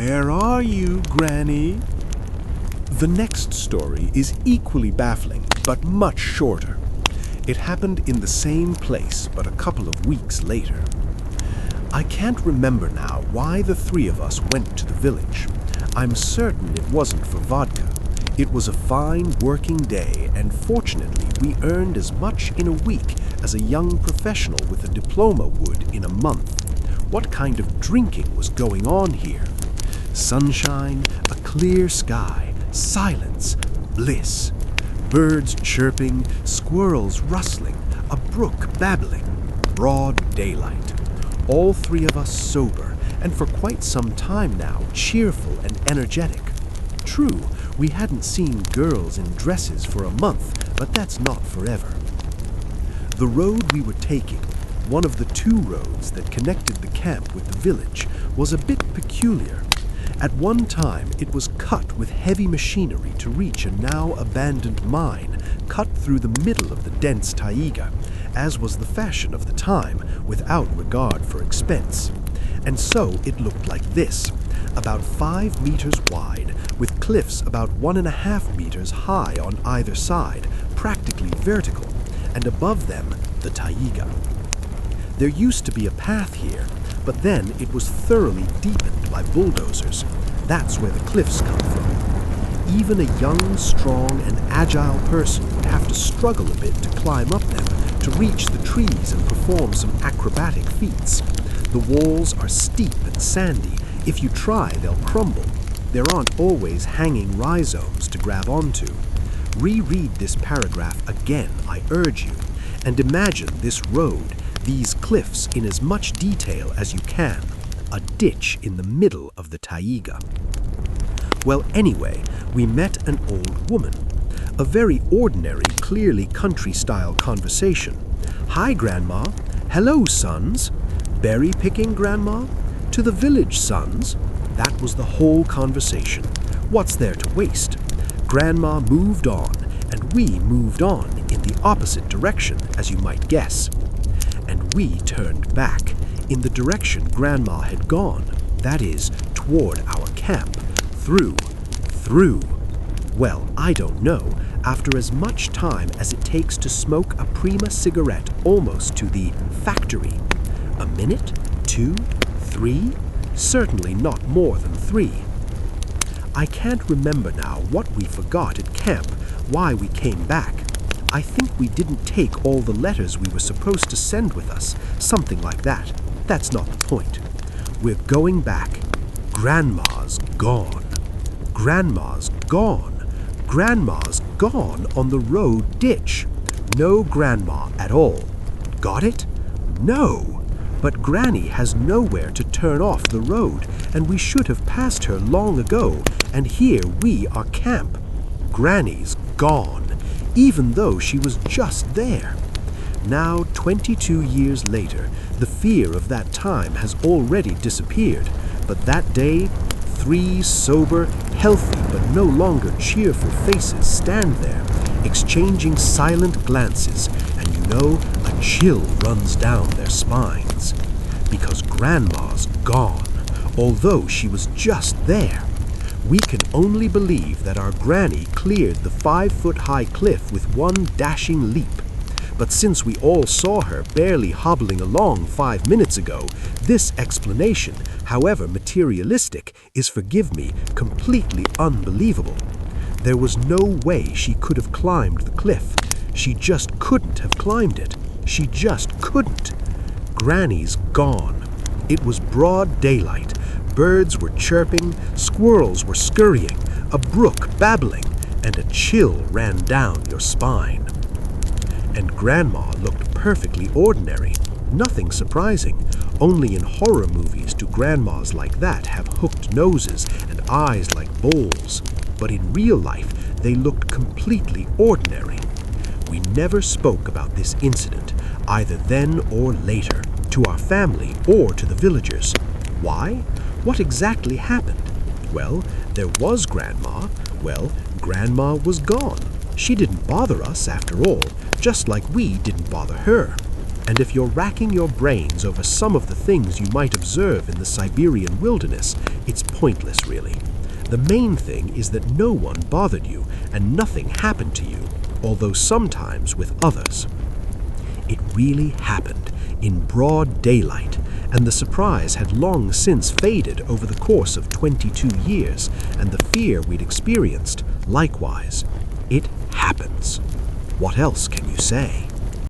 Where are you, Granny? The next story is equally baffling, but much shorter. It happened in the same place, but a couple of weeks later. I can't remember now why the three of us went to the village. I'm certain it wasn't for vodka. It was a fine working day, and fortunately we earned as much in a week as a young professional with a diploma would in a month. What kind of drinking was going on here? Sunshine, a clear sky, silence, bliss. Birds chirping, squirrels rustling, a brook babbling. Broad daylight. All three of us sober, and for quite some time now cheerful and energetic. True, we hadn't seen girls in dresses for a month, but that's not forever. The road we were taking, one of the two roads that connected the camp with the village, was a bit peculiar. At one time, it was cut with heavy machinery to reach a now abandoned mine cut through the middle of the dense taiga, as was the fashion of the time, without regard for expense. And so it looked like this, about 5 meters wide, with cliffs about 1.5 meters high on either side, practically vertical, and above them, the taiga. There used to be a path here, but then it was thoroughly deepened by bulldozers. That's where the cliffs come from. Even a young, strong, and agile person would have to struggle a bit to climb up them, to reach the trees and perform some acrobatic feats. The walls are steep and sandy. If you try, they'll crumble. There aren't always hanging rhizomes to grab onto. Reread this paragraph again, I urge you, and imagine this road, these cliffs in as much detail as you can. A ditch in the middle of the taiga. Well, anyway, we met an old woman. A very ordinary, clearly country-style conversation. "Hi, Grandma." "Hello, sons." "Berry picking, Grandma?" "To the village, sons." That was the whole conversation. What's there to waste? Grandma moved on, and we moved on in the opposite direction, as you might guess. And we turned back, in the direction Grandma had gone, that is, toward our camp. Through. Well, I don't know, after as much time as it takes to smoke a prima cigarette almost to the factory. A minute? 2? 3? Certainly not more than 3. I can't remember now what we forgot at camp, why we came back. I think we didn't take all the letters we were supposed to send with us, something like that. That's not the point. We're going back. Grandma's gone. Grandma's gone. Grandma's gone on the road ditch. No Grandma at all. Got it? No. But Granny has nowhere to turn off the road, and we should have passed her long ago, and here we are camp. Granny's gone, even though she was just there. Now, 22 years later, the fear of that time has already disappeared, but that day, 3 sober, healthy, but no longer cheerful faces stand there, exchanging silent glances, and you know, a chill runs down their spines. Because Grandma's gone, although she was just there. We can only believe that our Granny cleared the 5-foot-high cliff with one dashing leap. But since we all saw her barely hobbling along 5 minutes ago, this explanation, however materialistic, is, forgive me, completely unbelievable. There was no way she could have climbed the cliff. She just couldn't have climbed it. She just couldn't. Granny's gone. It was broad daylight. Birds were chirping, squirrels were scurrying, a brook babbling, and a chill ran down your spine. And Grandma looked perfectly ordinary, nothing surprising. Only in horror movies do grandmas like that have hooked noses and eyes like bowls. But in real life, they looked completely ordinary. We never spoke about this incident, either then or later, to our family or to the villagers. Why? What exactly happened? Well, there was Grandma. Well, Grandma was gone. She didn't bother us, after all, just like we didn't bother her. And if you're racking your brains over some of the things you might observe in the Siberian wilderness, it's pointless, really. The main thing is that no one bothered you and nothing happened to you, although sometimes with others. It really happened in broad daylight, and the surprise had long since faded over the course of 22 years, and the fear we'd experienced, likewise. It happens. What else can you say?